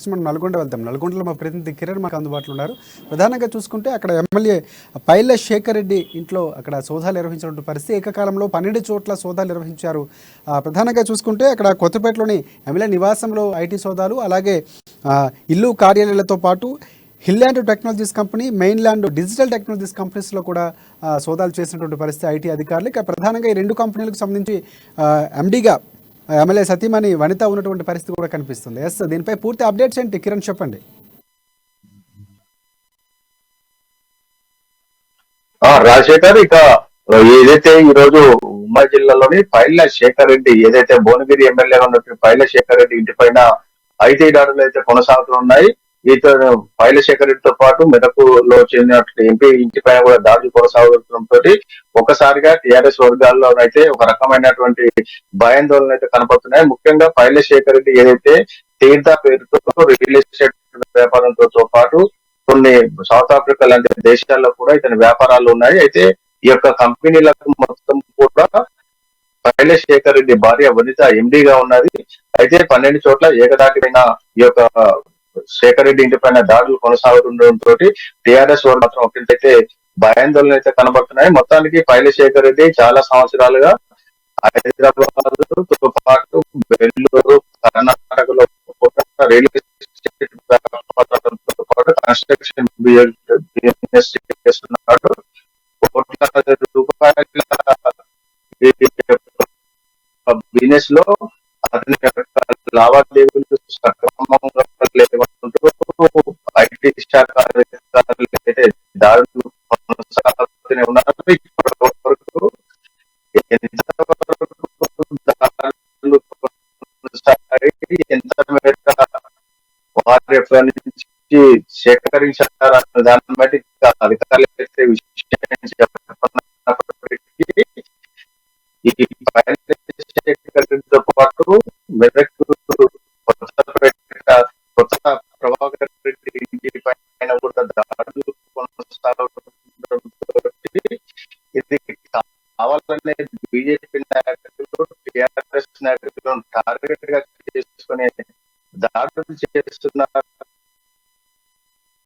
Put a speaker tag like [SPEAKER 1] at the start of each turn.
[SPEAKER 1] Next మనం నల్గొండ వెళ్తాం. నల్గొండలో మా ప్రతినిధి కిరణ్ మాకు అందుబాటులో ఉన్నారు. ప్రధానంగా చూసుకుంటే అక్కడ ఎమ్మెల్యే పైల శేఖర్ రెడ్డి ఇంట్లో అక్కడ సోదాలు నిర్వహించినటువంటి పరిస్థితి. ఏకకాలంలో 12 చోట్ల సోదాలు నిర్వహించారు. ప్రధానంగా చూసుకుంటే అక్కడ కొత్తపేటలోని ఎమ్మెల్యే నివాసంలో ఐటీ సోదాలు, అలాగే ఇల్లు కార్యాలయాలతో పాటు Hilland technologies company, Mainland digital technologies కంపెనీస్లో కూడా సోదాలు చేసినటువంటి పరిస్థితి ఐటీ అధికారులు. ఇక ప్రధానంగా ఈ 2 కంపెనీలకు సంబంధించి ఎండీగా ఎమ్మెల్యే సతీమణి వనిత ఉన్నటువంటి పరిస్థితి కూడా కనిపిస్తుంది. ఎస్, దీనిపై పూర్తి అప్డేట్స్ ఏంటి కిరణ్ చెప్పండి.
[SPEAKER 2] రాజశేఖర్, ఇక ఏదైతే ఈ రోజు ఉమ్మడి జిల్లాలోని పైల శేఖర్ రెడ్డి, ఏదైతే భువనగిరి ఎమ్మెల్యేగా ఉన్నటువంటి పైల శేఖర్ రెడ్డి ఇంటి పైన ఐటీ దాడులు అయితే కొనసాగుతున్నాయి. ఇతను పైల శేఖర్ రెడ్డితో పాటు మెదకులో చెందినటువంటి ఎంపీ ఇంటి పైన కూడా దాడులు కొనసాగుతుండటంతో ఒకసారిగా టీఆర్ఎస్ వర్గాల్లోనైతే ఒక రకమైనటువంటి భయాందోళన అయితే కనపడుతున్నాయి. ముఖ్యంగా పైల శేఖర్ రెడ్డి ఏదైతే తీర్థ పేరుతో రియల్ ఎస్టేట్ వ్యాపారంతో పాటు కొన్ని సౌత్ ఆఫ్రికా లాంటి దేశాల్లో కూడా ఇతని వ్యాపారాలు ఉన్నాయి. అయితే ఈ యొక్క కంపెనీలకు మొత్తం కూడా పైల శేఖర్ రెడ్డి భార్య వనిత ఎండీగా ఉన్నది. అయితే 12 చోట్ల ఏకదాటిపైన ఈ యొక్క శేఖర్ రెడ్డి ఇంటి పైన దాడులు కొనసాగుతుండటంతో టీఆర్ఎస్ వాళ్ళు మాత్రం ఒకటైతే భయాందోళన అయితే కనబడుతున్నాయి. మొత్తానికి పైల శేఖర్ రెడ్డి చాలా సంవత్సరాలుగా హైదరాబాద్ తో పాటు బెంగళూరు, కర్ణాటకలో రియల్ ఎస్టేట్ వ్యాపారంతో పాటు కన్స్ట్రక్షన్ బిజినెస్ చేస్తున్నాడు. కోట్లాది రూపాయల బిజినెస్ లో అతని లావాదేవీలు సక్రమంగా లేవంటూ ఐటీ శాఖ అధికారులు అయితే దాడులు కొనసాగుతూనే ఉన్నారు. ఇప్పటి వరకు దాడులు కొనసాగి ఎంత మేర వారి నుంచి సేకరించారన్న దాన్ని బట్టి అధికారులు అయితే విషయం చెప్పినప్పటికీ తో పాటు మెదక్ కొత్త ప్రభాకర్ రెడ్డి ఇంటి పైన కూడా దాడులు కొనసాగడంతో ఇది కావాలనే బీజేపీ నాయకులు, టిఆర్ఎస్ నాయకులను టార్గెట్ గా చేసుకునే దాడులు చేస్తున్న